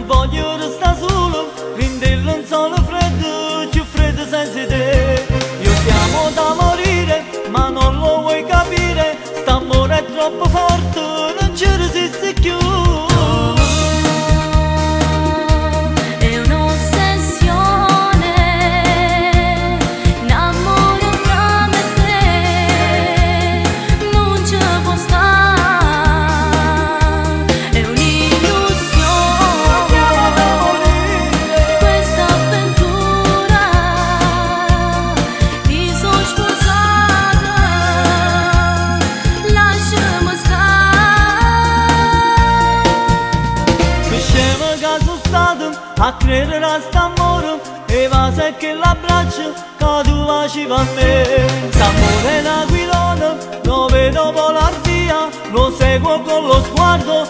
Voglio restare solo, prenderlo un solo freddo, più freddo senza te. Io chiamo da morire, ma non lo vuoi capire, st'amore è troppo forte, non ci resisti più. A credere a st'amore e va se che l'abbraccio che tu facevi a me. St'amore è un aquilone, lo vedo volare via, lo seguo con lo sguardo